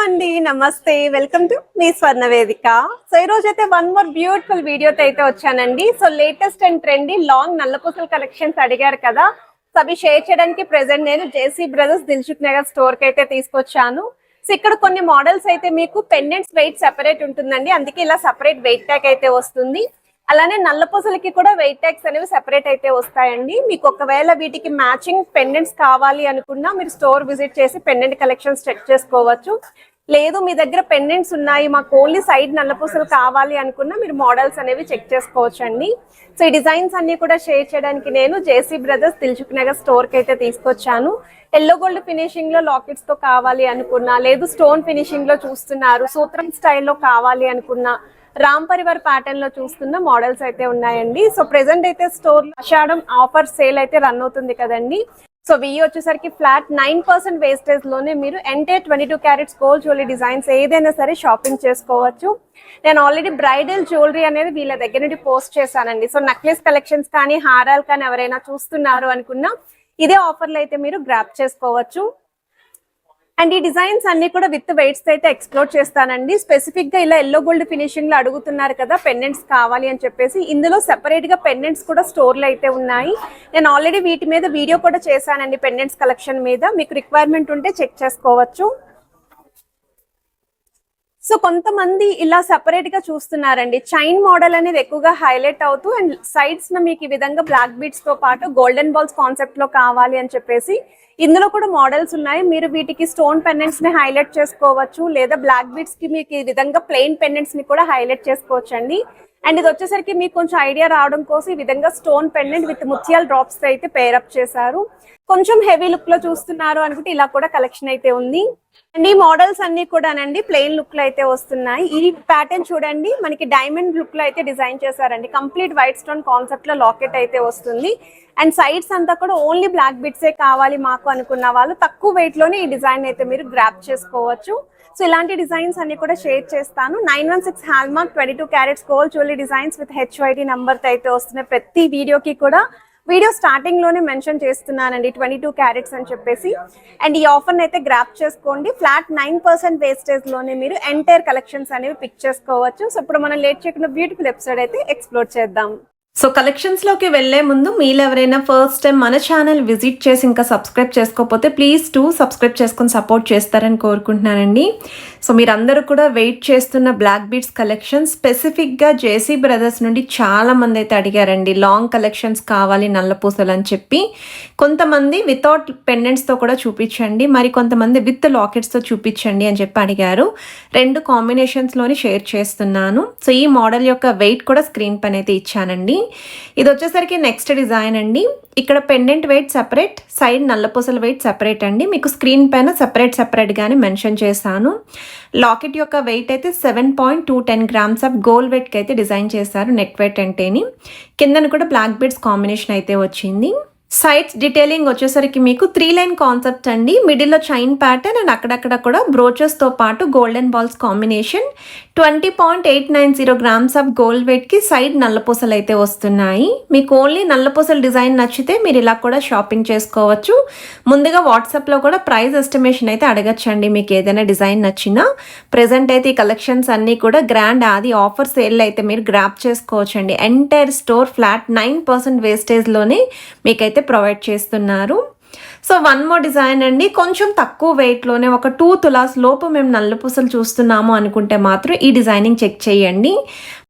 అండి నమస్తే welcome to me స్వర్ణ వేదిక. సో ఈ రోజు అయితే వన్ మోర్ బ్యూటిఫుల్ వీడియోతో అయితే వచ్చానండి. So latest and trendy long నల్లపూసల కలెక్షన్స్ అడిగారు కదా, సో అవి షేర్ చేయడానికి ప్రెసెంట్ నేను JC brothers Dilsukh Nagar store కి అయితే తీసుకొచ్చాను. సో ఇక్కడ కొన్ని మోడల్స్ అయితే మీకు పెండెంట్స్ వెయిట్ సెపరేట్ ఉంటుందండి, అందుకే ఇలా సెపరేట్ వెయిట్ ట్యాగ్ అయితే వస్తుంది. అలానే నల్లపూసలకి కూడా వెయిట్ ట్యాగ్స్ అనేవి సెపరేట్ అయితే వస్తాయండి. మీకు ఒకవేళ వీటికి మ్యాచింగ్ పెండెంట్స్ కావాలి అనుకున్నా మీరు స్టోర్ విజిట్ చేసి పెండెంట్ కలెక్షన్స్ చెక్ చేసుకోవచ్చు. లేదు మీ దగ్గర పెండెంట్స్ ఉన్నాయి, మాకు ఓన్లీ సైడ్ నల్లపూసలు కావాలి అనుకున్నా మీరు మోడల్స్ అనేవి చెక్ చేసుకోవచ్చు అండి. సో ఈ డిజైన్స్ అన్ని కూడా షేర్ చేయడానికి నేను JC brothers Dilsukh Nagar store కి అయితే తీసుకొచ్చాను. ఎల్లో గోల్డ్ ఫినిషింగ్ లో లాకెట్స్ తో కావాలి అనుకున్నా, లేదు స్టోన్ ఫినిషింగ్ లో చూస్తున్నారు, సూత్రం స్టైల్లో కావాలి అనుకున్నా, రామ్ పరివార్ ప్యాటర్న్ లో చూస్తున్న మోడల్స్ అయితే ఉన్నాయండి. సో ప్రెసెంట్ అయితే స్టోర్ ఆషాఢం ఆఫర్ సేల్ అయితే రన్ అవుతుంది కదండి. సో వెయ్యి వచ్చేసరికి ఫ్లాట్ 9% వేస్టేజ్ లోనే మీరు entire 22 carats gold jewellery designs ఏదైనా సరే షాపింగ్ చేసుకోవచ్చు. నేను ఆల్రెడీ బ్రైడల్ జ్యువెలరీ అనేది వీళ్ళ దగ్గర నుండి పోస్ట్ చేశానండి. సో నెక్లెస్ కలెక్షన్స్ కానీ హారాలు కానీ ఎవరైనా చూస్తున్నారు అనుకున్నా ఇదే ఆఫర్లో అయితే మీరు గ్రాప్ చేసుకోవచ్చు. అండ్ ఈ డిజైన్స్ అన్ని కూడా విత్ వెయిట్స్ అయితే ఎక్స్ప్లోర్ చేస్తానండి. స్పెసిఫిక్ గా ఇలా ఎల్లో గోల్డ్ ఫినిషింగ్ లో అడుగుతున్నారు కదా పెండెంట్స్ కావాలి అని చెప్పేసి, ఇందులో సెపరేట్ గా పెండెంట్స్ కూడా స్టోర్ లో అయితే ఉన్నాయి. నేను ఆల్రెడీ వీటి మీద వీడియో కూడా చేశానండి, పెండెంట్స్ కలెక్షన్ మీద. మీకు రిక్వైర్మెంట్ ఉంటే చెక్ చేసుకోవచ్చు. సో కొంతమంది ఇలా సెపరేట్ గా చూస్తున్నారండి, చైన్ మోడల్ అనేది ఎక్కువగా హైలైట్ అవుతూ అండ్ సైడ్స్ మీకు ఈ విధంగా బ్లాక్ బీడ్స్ తో పాటు గోల్డెన్ బాల్స్ కాన్సెప్ట్ లో కావాలి అని చెప్పేసి ఇందులో కూడా మోడల్స్ ఉన్నాయి. మీరు వీటికి స్టోన్ పెండెంట్స్ ని హైలైట్ చేసుకోవచ్చు, లేదా బ్లాక్ బీడ్స్ కి మీకు ఈ విధంగా ప్లెయిన్ పెండెంట్స్ ని కూడా హైలైట్ చేసుకోవచ్చు అండి. అండ్ ఇది వచ్చేసరికి మీకు కొంచెం ఐడియా రావడం కోసం ఈ విధంగా స్టోన్ పెండెంట్ విత్ ముత్యాల డ్రాప్స్ అయితే పేరప్ చేశారు. కొంచెం హెవీ లుక్ లో చూస్తున్నారు అనుకుంటే ఇలా కూడా కలెక్షన్ అయితే ఉంది. అండ్ ఈ మోడల్స్ అన్ని కూడానండి ప్లెయిన్ లుక్ లో అయితే వస్తున్నాయి. ఈ ప్యాటర్న్ చూడండి, మనకి డైమండ్ లుక్ లో అయితే డిజైన్ చేశారండి. కంప్లీట్ వైట్ స్టోన్ కాన్సెప్ట్ లో లాకెట్ అయితే వస్తుంది. అండ్ సైడ్స్ అంతా కూడా ఓన్లీ బ్లాక్ బిట్సే కావాలి మాకు అనుకున్న వాళ్ళు తక్కువ వెయిట్ లోనే ఈ డిజైన్ అయితే మీరు గ్రాప్ చేసుకోవచ్చు. సో ఇలాంటి డిజైన్స్ అన్ని కూడా షేర్ చేస్తాను. 916 hallmark 22 carats gold jewellery designs with HYD number తో అయితే వస్తున్నాయి. ప్రతి వీడియోకి కూడా వీడియో స్టార్టింగ్ లోనే మెన్షన్ చేస్తున్నానండి 22 క్యారెట్స్ అని చెప్పేసి. అండ్ ఈ ఆఫర్ అయితే గ్రాప్ చేసుకోండి. ఫ్లాట్ 9% వేస్టేజ్ లోనే మీరు ఎంటైర్ కలెక్షన్స్ అనేవి పిక్ చేసుకోవచ్చు. సో ఇప్పుడు మనం లేట్ చేయకుండా బ్యూటిఫుల్ ఎపిసోడ్ అయితే ఎక్స్ప్లోర్ చేద్దాం. సో కలెక్షన్స్ లోకి వెళ్లే ముందు మీరు ఎవరైనా ఫస్ట్ టైం మన ఛానల్ విజిట్ చేసి ఇంకా సబ్స్క్రైబ్ చేసుకోకపోతే ప్లీజ్ సబ్స్క్రైబ్ చేసుకొని సపోర్ట్ చేస్తారని కోరుకుంటున్నానండి. సో మీరందరూ కూడా వెయిట్ చేస్తున్న బ్లాక్ బీడ్స్ కలెక్షన్ స్పెసిఫిక్గా జేసీ బ్రదర్స్ నుండి చాలా మంది అయితే అడిగారండి. లాంగ్ కలెక్షన్స్ కావాలి నల్లపూసలు అని చెప్పి. కొంతమంది వితౌట్ పెండెంట్స్తో కూడా చూపించండి, మరి కొంతమంది విత్ లాకెట్స్తో చూపించండి అని చెప్పి అడిగారు. రెండు కాంబినేషన్స్లోని షేర్ చేస్తున్నాను. సో ఈ మోడల్ యొక్క వెయిట్ కూడా స్క్రీన్ పైన అయితే ఇచ్చానండి. ఇది వచ్చేసరికి నెక్స్ట్ డిజైన్ అండి. ఇక్కడ పెండెంట్ వెయిట్ సెపరేట్, సైడ్ నల్లపూసల వెయిట్ సెపరేట్ అండి. మీకు స్క్రీన్ పైన సెపరేట్ గానే మెన్షన్ చేశాను. లాకెట్ యొక్క వెయిట్ అయితే 7.210 గ్రామ్స్ ఆఫ్ గోల్డ్ వెయిట్కి అయితే డిజైన్ చేశారు. నెక్ వెయిట్ అంటేని కిందన కూడా బ్లాక్ బీడ్స్ కాంబినేషన్ అయితే వచ్చింది. సైడ్స్ డీటెయిలింగ్ వచ్చేసరికి మీకు 3 లైన్ కాన్సెప్ట్ అండి. మిడిల్లో చైన్ ప్యాటర్న్ అండ్ అక్కడక్కడ కూడా బ్రోచెస్తో పాటు golden balls combination. 20.890 grams of gold వెయిట్కి సైడ్ నల్లపూసలు అయితే వస్తున్నాయి. మీకు ఓన్లీ నల్లపూసల డిజైన్ నచ్చితే మీరు ఇలా కూడా షాపింగ్ చేసుకోవచ్చు. ముందుగా వాట్సాప్లో కూడా ప్రైస్ ఎస్టిమేషన్ అయితే అడగచ్చండి మీకు ఏదైనా డిజైన్ నచ్చినా. ప్రెజెంట్ అయితే ఈ కలెక్షన్స్ అన్నీ కూడా గ్రాండ్ ఆది ఆఫర్ సేల్ అయితే మీరు గ్రాప్ చేసుకోవచ్చండి. ఎంటైర్ స్టోర్ ఫ్లాట్ 9% వేస్టేజ్లోనే మీకైతే ప్రొవైడ్ చేస్తున్నారు. సో వన్ మోర్ డిజైన్ అండి. కొంచెం తక్కువ వెయిట్లోనే ఒక 2 తులాస్ లోపు మేము నల్లపూసలు చూస్తున్నాము అనుకుంటే మాత్రం ఈ డిజైనింగ్ చెక్ చేయండి.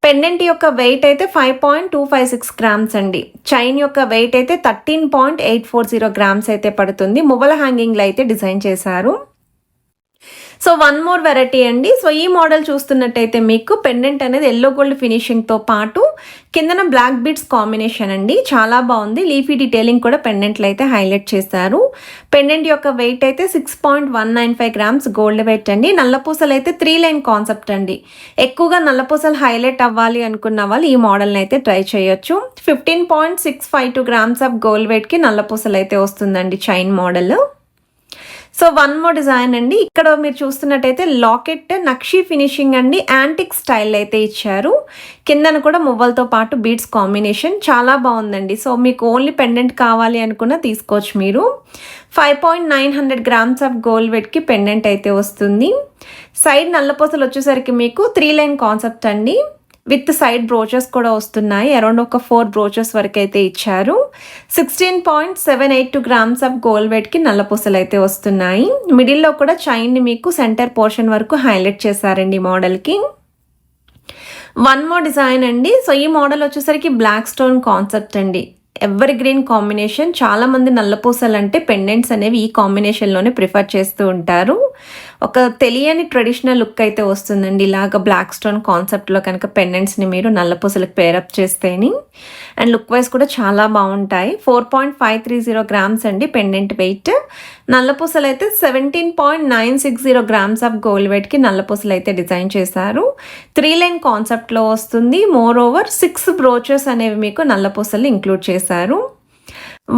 పెండెంట్ యొక్క వెయిట్ అయితే 5.256 గ్రామ్స్ అండి. చైన్ యొక్క వెయిట్ అయితే 13.840 గ్రామ్స్ అయితే పడుతుంది. మువ్వల హ్యాంగింగ్లో అయితే డిజైన్ చేశారు. సో వన్ మోర్ వెరైటీ అండి. సో ఈ మోడల్ చూస్తున్నట్టయితే మీకు పెండెంట్ అనేది ఎల్లో గోల్డ్ ఫినిషింగ్తో పాటు కిందన బ్లాక్ బీడ్స్ కాంబినేషన్ అండి. చాలా బాగుంది. లీఫీ డీటెయిలింగ్ కూడా పెండెంట్లో అయితే హైలైట్ చేశారు. పెండెంట్ యొక్క వెయిట్ అయితే 6.195 గ్రామ్స్ గోల్డ్ వెయిట్ అండి. నల్లపూసలు అయితే 3 లైన్ కాన్సెప్ట్ అండి. ఎక్కువగా నల్లపూసలు హైలైట్ అవ్వాలి అనుకున్న వాళ్ళు ఈ మోడల్ని అయితే ట్రై చేయొచ్చు. 15.652 గ్రామ్స్ ఆఫ్ గోల్డ్ వెయిట్కి నల్లపూసలు అయితే వస్తుందండి chain model. So one more design అండి. ఇక్కడ మీరు చూస్తున్నట్టయితే లాకెట్ నక్షి ఫినిషింగ్ అండి, యాంటిక్ స్టైల్ అయితే ఇచ్చారు. కిందన కూడా మువ్వలతో పాటు బీడ్స్ కాంబినేషన్ చాలా బాగుందండి. సో మీకు ఓన్లీ పెండెంట్ కావాలి అనుకున్నా తీసుకోవచ్చు మీరు. 5.900 grams ఆఫ్ గోల్డ్ వెయిట్కి పెండెంట్ అయితే వస్తుంది. సైడ్ నల్లపూసలు వచ్చేసరికి మీకు 3 లైన్ కాన్సెప్ట్ అండి, విత్ సైడ్ బ్రోచెస్ కూడా వస్తున్నాయి. అరౌండ్ ఒక 4 బ్రోచెస్ వరకు అయితే ఇచ్చారు. 16.782 grams ఆఫ్ గోల్డ్ వెయిట్కి నల్లపూసలు అయితే వస్తున్నాయి. మిడిల్లో కూడా చైన్ని మీకు సెంటర్ పోర్షన్ వరకు హైలైట్ చేశారండి ఈ మోడల్కి. వన్ మోర్ డిజైన్ అండి. సో ఈ మోడల్ వచ్చేసరికి బ్లాక్ స్టోన్ కాన్సెప్ట్ అండి, ఎవర్ గ్రీన్ కాంబినేషన్. చాలామంది నల్లపూసలు అంటే పెండెంట్స్ అనేవి ఈ కాంబినేషన్లోనే ప్రిఫర్ చేస్తూ ఉంటారు. ఒక తెలియని ట్రెడిషనల్ లుక్ అయితే వస్తుందండి ఇలాగ బ్లాక్ స్టోన్ కాన్సెప్ట్లో కనుక పెండెంట్స్ని మీరు నల్లపూసలకు పేరప్ చేస్తేని. అండ్ లుక్ వైజ్ కూడా చాలా బాగుంటాయి. 4.530 grams అండి పెండెంట్ వెయిట్. నల్లపూసలు అయితే 17.960 grams ఆఫ్ గోల్డ్ వెయిట్కి నల్లపూసలు అయితే డిజైన్ చేశారు. 3 లైన్ కాన్సెప్ట్లో వస్తుంది. మోర్ ఓవర్ 6 బ్రోచెస్ అనేవి మీకు నల్లపూసలు ఇంక్లూడ్ చేశారు.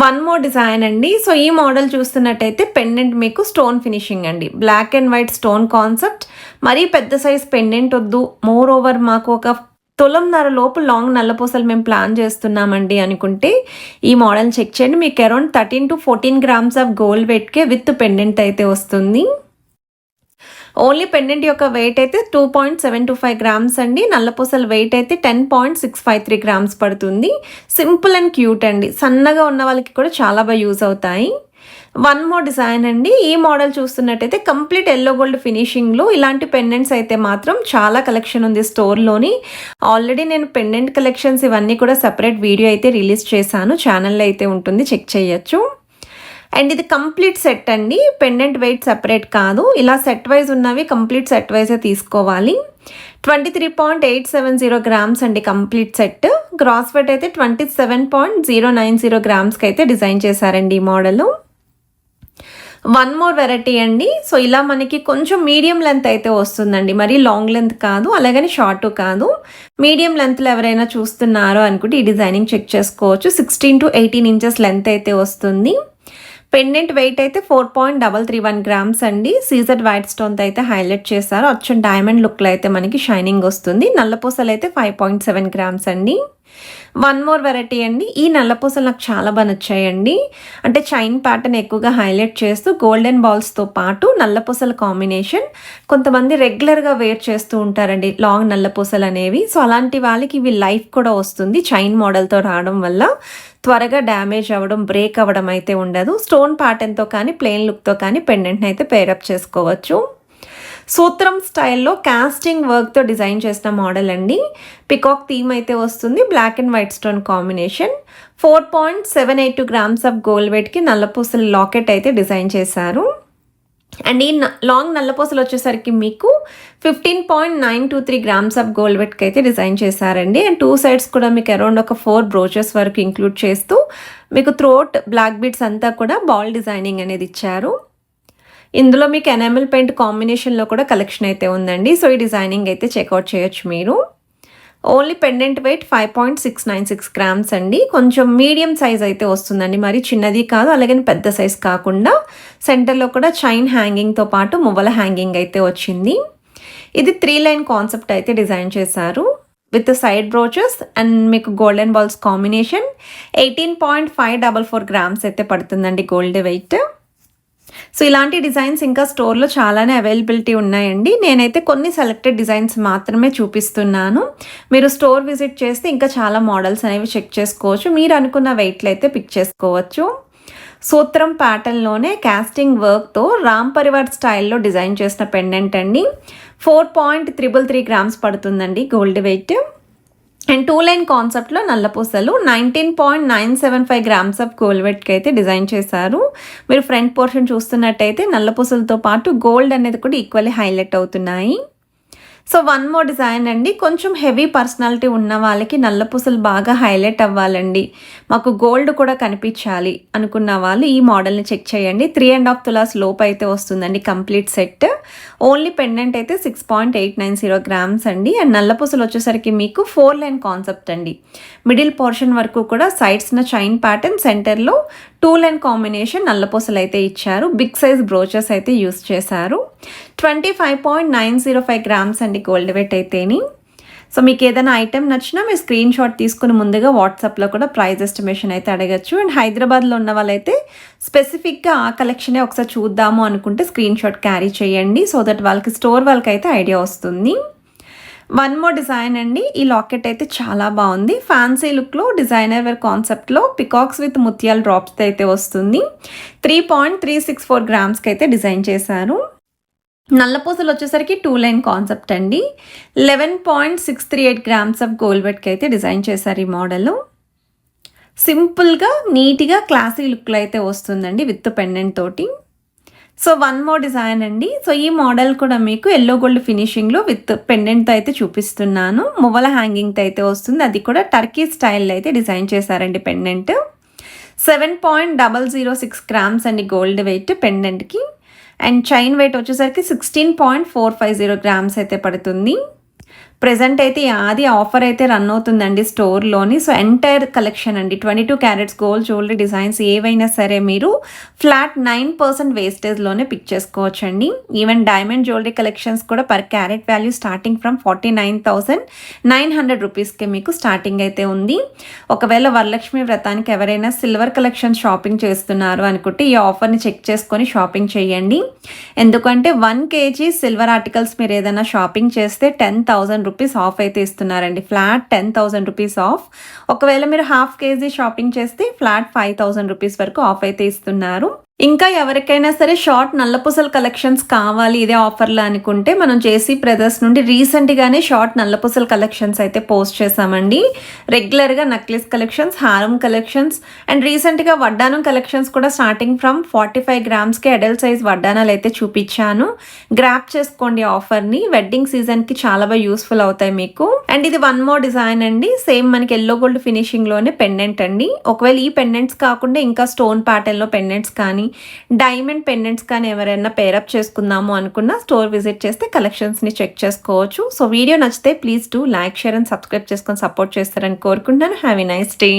వన్ మోర్ డిజైన్ అండి. సో ఈ మోడల్ చూస్తున్నట్టయితే పెండెంట్ మీకు స్టోన్ ఫినిషింగ్ అండి, black and white stone concept. మరీ పెద్ద సైజ్ పెండెంట్ వద్దు, మోర్ ఓవర్ మాకు ఒక 1.5 తులం లోపు లాంగ్ నల్లపూసలు మేము ప్లాన్ చేస్తున్నామండి అనుకుంటే ఈ మోడల్ చెక్ చేయండి. మీకు around 13 to 14 grams of gold వెయిట్కే విత్ పెండెంట్ అయితే వస్తుంది. ఓన్లీ పెండెంట్ యొక్క వెయిట్ అయితే 2.725 grams అండి. నల్లపూసల వెయిట్ అయితే 10.653 grams పడుతుంది. సింపుల్ అండ్ క్యూట్ అండి, సన్నగా ఉన్న వాళ్ళకి కూడా చాలా బాగా యూజ్ అవుతాయి. వన్ మోర్ డిజైన్ అండి. ఈ మోడల్ చూస్తున్నట్టయితే కంప్లీట్ ఎల్లో గోల్డ్ ఫినిషింగ్లో ఇలాంటి పెండెంట్స్ అయితే మాత్రం చాలా కలెక్షన్ ఉంది స్టోర్లోని. ఆల్రెడీ నేను పెండెంట్ కలెక్షన్స్ ఇవన్నీ కూడా సపరేట్ వీడియో అయితే రిలీజ్ చేశాను, ఛానల్లో అయితే ఉంటుంది, చెక్ చేయొచ్చు. అండ్ ఇది కంప్లీట్ సెట్ అండి, పెండెంట్ వెయిట్ సెపరేట్ కాదు, ఇలా సెట్ వైజ్ ఉన్నవి కంప్లీట్ సెట్ వైజే తీసుకోవాలి. 23.870 grams అండి కంప్లీట్ సెట్. గ్రాస్ వెయిట్ అయితే 27.090 grams అయితే డిజైన్ చేశారండి ఈ మోడల్. వన్ మోర్ వెరైటీ అండి. సో ఇలా మనకి కొంచెం మీడియం లెంత్ అయితే వస్తుందండి, మరి లాంగ్ లెంత్ కాదు అలాగని షార్ట్ కాదు. మీడియం లెంత్లో ఎవరైనా చూస్తున్నారో అనుకుంటే ఈ డిజైనింగ్ చెక్ చేసుకోవచ్చు. 16 to 18 inches లెంత్ అయితే వస్తుంది. పెండెంట్ వెయిట్ అయితే 4.331 grams అండి. సీజర్ వైట్ స్టోన్తో అయితే హైలైట్ చేశారు. వచ్చి డైమండ్ లుక్లో అయితే మనకి షైనింగ్ వస్తుంది. నల్లపూసలు అయితే 5.7 grams అండి. వన్ మోర్ వెరైటీ అండి. ఈ నల్లపూసలు నాకు చాలా బాగా నచ్చాయండి. అంటే చైన్ ప్యాటర్న్ ఎక్కువగా హైలైట్ చేస్తూ గోల్డెన్ బాల్స్తో పాటు నల్లపూసల కాంబినేషన్. కొంతమంది రెగ్యులర్గా వేర్ చేస్తూ ఉంటారండి లాంగ్ నల్లపూసలు అనేవి. సో అలాంటి వాళ్ళకి ఇవి లైఫ్ కూడా వస్తుంది, చైన్ మోడల్తో రావడం వల్ల త్వరగా డ్యామేజ్ అవ్వడం, బ్రేక్ అవ్వడం అయితే ఉండదు. స్టోన్ ప్యాటర్న్తో కానీ ప్లెయిన్ లుక్తో కానీ పెండెంట్ని అయితే పేరప్ చేసుకోవచ్చు. సూత్రం స్టైల్లో కాస్టింగ్ వర్క్తో డిజైన్ చేసిన మోడల్ అండి. పికాక్ థీమ్ అయితే వస్తుంది, black and white stone combination. 4.782 grams of gold వెయిట్కి నల్లపూసల లాకెట్ అయితే డిజైన్ చేశారు. అండ్ ఈ లాంగ్ నల్లపూసలు వచ్చేసరికి మీకు 15.923 grams ఆఫ్ గోల్డ్ వెయిట్కి అయితే డిజైన్ చేశారండి. అండ్ 2 sides కూడా మీకు అరౌండ్ ఒక 4 బ్రోచెస్ వరకు ఇంక్లూడ్ చేస్తూ మీకు థ్రోట్ బ్లాక్ బీడ్స్ అంతా కూడా బాల్ డిజైనింగ్ అనేది ఇచ్చారు. ఇందులో మీకు ఎనామిల్ పెయింట్ కాంబినేషన్లో కూడా కలెక్షన్ అయితే ఉందండి. సో ఈ డిజైనింగ్ అయితే చెక్అవుట్ చేయొచ్చు మీరు. ఓన్లీ పెండెంట్ వెయిట్ 5.696 grams అండి. కొంచెం మీడియం సైజ్ అయితే వస్తుందండి, మరి చిన్నది కాదు అలాగే పెద్ద సైజ్ కాకుండా. సెంటర్లో కూడా చైన్ హ్యాంగింగ్తో పాటు మువ్వల హ్యాంగింగ్ అయితే వచ్చింది. ఇది 3 లైన్ కాన్సెప్ట్ అయితే డిజైన్ చేశారు విత్ సైడ్ బ్రోచెస్ అండ్ మీకు గోల్డెన్ బాల్స్ కాంబినేషన్. 18.544 grams అయితే పడుతుందండి గోల్డ్ వెయిట్. సో ఇలాంటి డిజైన్స్ ఇంకా స్టోర్లో చాలానే అవైలబిలిటీ ఉన్నాయండి. నేనైతే కొన్ని సెలెక్టెడ్ డిజైన్స్ మాత్రమే చూపిస్తున్నాను. మీరు స్టోర్ విజిట్ చేస్తే ఇంకా చాలా మోడల్స్ అనేవి చెక్ చేసుకోవచ్చు. మీరు అనుకున్న వెయిట్లు అయితే పిక్ చేసుకోవచ్చు. సూత్రం ప్యాటర్న్లోనే కాస్టింగ్ వర్క్తో రామ్ పరివార్ స్టైల్లో డిజైన్ చేసిన పెండెంట్ అండి. 4.333 grams పడుతుందండి గోల్డ్ వెయిట్. అండ్ 2 లైన్ కాన్సెప్ట్లో నల్లపూసలు 19.975 grams ఆఫ్ గోల్డ్ వెయిట్కి అయితే డిజైన్ చేశారు. మీరు ఫ్రంట్ పోర్షన్ చూస్తున్నట్టయితే నల్లపూసలతో పాటు గోల్డ్ అనేది కూడా ఈక్వల్లీ హైలైట్ అవుతున్నాయి. సో వన్ మోర్ డిజైన్ అండి. కొంచెం హెవీ పర్సనాలిటీ ఉన్న వాళ్ళకి నల్లపూసలు బాగా హైలైట్ అవ్వాలండి, మాకు గోల్డ్ కూడా కనిపించాలి అనుకున్న వాళ్ళు ఈ మోడల్ని చెక్ చేయండి. 3.5 tulas లోపు అయితే వస్తుందండి కంప్లీట్ సెట్. ఓన్లీ పెండెంట్ అయితే 6.890 grams అండి. అండ్ నల్లపూసలు వచ్చేసరికి మీకు 4 లైన్ కాన్సెప్ట్ అండి. మిడిల్ పోర్షన్ వరకు కూడా సైడ్స్న చైన్ ప్యాటర్న్, సెంటర్లో 2 లైన్ కాంబినేషన్ నల్లపూసలు అయితే ఇచ్చారు. బిగ్ సైజ్ బ్రోచెస్ అయితే యూస్ చేశారు. 25.905 గ్రామ్స్ అండి గోల్డ్ వెయిట్ అయితేని. సో మీకు ఏదైనా ఐటెం నచ్చినా మీరు స్క్రీన్ షాట్ తీసుకుని ముందుగా వాట్సాప్లో కూడా ప్రైస్ ఎస్టిమేషన్ అయితే అడగచ్చు. అండ్ హైదరాబాద్లో ఉన్న వాళ్ళైతే స్పెసిఫిక్గా ఆ కలెక్షనే ఒకసారి చూద్దాము అనుకుంటే స్క్రీన్ షాట్ క్యారీ చేయండి. సో దట్ వాళ్ళకి స్టోర్ వాళ్ళకి అయితే ఐడియా వస్తుంది. వన్ మోర్ డిజైన్ అండి. ఈ లాకెట్ అయితే చాలా బాగుంది. ఫ్యాన్సీ లుక్లో డిజైనర్ వేర్ కాన్సెప్ట్లో పికాక్స్ విత్ ముత్యాల డ్రాప్స్ అయితే వస్తుంది. 3.364 గ్రామ్స్కి అయితే డిజైన్ చేశారు. నల్లపూసలు వచ్చేసరికి 2 లైన్ కాన్సెప్ట్ అండి. 11.638 గ్రామ్స్ ఆఫ్ గోల్డ్ వెయిట్కి అయితే డిజైన్ చేశారు ఈ మోడల్. సింపుల్గా నీట్గా క్లాసీ లుక్లో అయితే వస్తుందండి విత్ పెండెంట్ తోటి. సో వన్ మోర్ డిజైన్ అండి. సో ఈ మోడల్ కూడా మీకు ఎల్లో గోల్డ్ ఫినిషింగ్లో విత్ పెండెంట్తో అయితే చూపిస్తున్నాను. మువ్వల హ్యాంగింగ్తో అయితే వస్తుంది. అది కూడా టర్కీ స్టైల్లో అయితే డిజైన్ చేశారండి పెండెంట్. 7.006 గ్రామ్స్ అండి గోల్డ్ వెయిట్ పెండెంట్కి. అండ్ చైన్ వెయిట్ వచ్చేసరికి 16.450 గ్రామ్స్ అయితే పడుతుంది. ప్రెజెంట్ అయితే అది ఆఫర్ అయితే రన్ అవుతుందండి స్టోర్లోని. సో ఎంటైర్ కలెక్షన్ అండి 22 క్యారెట్స్ గోల్డ్ జ్యువెలరీ డిజైన్స్ ఏవైనా సరే మీరు ఫ్లాట్ 9% వేస్టేజ్లోనే పిక్ చేసుకోవచ్చండి. ఈవెన్ డైమండ్ జ్యువెలరీ కలెక్షన్స్ కూడా per carat value starting from 49,900 రూపీస్కి మీకు స్టార్టింగ్ అయితే ఉంది. ఒకవేళ వరలక్ష్మి వ్రతానికి ఎవరైనా సిల్వర్ కలెక్షన్ షాపింగ్ చేస్తున్నారు అనుకుంటే ఈ ఆఫర్ని చెక్ చేసుకొని షాపింగ్ చేయండి. ఎందుకంటే 1 kg సిల్వర్ ఆర్టికల్స్ మీరు ఏదైనా షాపింగ్ చేస్తే 10,000 రూపీస్ ఆఫ్ అయితే ఇస్తున్నారండి. Flat 10,000 rupees of. ఒకవేళ మీరు హాఫ్ కేజీ షాపింగ్ చేస్తే ఫ్లాట్ 5,000 రూపీస్ వరకు ఆఫ్ అయితే ఇస్తున్నారు. ఇంకా ఎవరికైనా సరే షార్ట్ నల్లపూసల కలెక్షన్స్ కావాలి ఇదే ఆఫర్లో అనుకుంటే మనం జేసీ బ్రదర్స్ నుండి రీసెంట్గానే షార్ట్ నల్లపూసల కలెక్షన్స్ అయితే పోస్ట్ చేసామండి. రెగ్యులర్గా నక్లెస్ కలెక్షన్స్, హారం కలెక్షన్స్ అండ్ రీసెంట్గా వడ్డానం కలెక్షన్స్ కూడా స్టార్టింగ్ ఫ్రమ్ 45 గ్రామ్స్కి అడల్ట్ సైజ్ వడ్డానాలు అయితే చూపించాను. గ్రాప్ చేసుకోండి ఆఫర్ని. వెడ్డింగ్ సీజన్కి చాలా బాగా యూస్ఫుల్ అవుతాయి మీకు. అండ్ ఇది వన్ మోర్ డిజైన్ అండి. సేమ్ మనకి ఎల్లో గోల్డ్ ఫినిషింగ్లోనే పెండెంట్ అండి. ఒకవేళ ఈ పెండెంట్స్ కాకుండా ఇంకా స్టోన్ ప్యాటర్న్లో పెండెంట్స్ కానీ డైమండ్ పెండెంట్స్ కానీ ఎవరైనా పేరప్ చేసుకుందాము అనుకున్నా స్టోర్ విజిట్ చేస్తే కలెక్షన్స్ని చెక్ చేసుకోవచ్చు. సో వీడియో నచ్చితే please do like, share and subscribe చేసుకొని సపోర్ట్ చేస్తారని కోరుకుంటున్నాను. Have a nice day.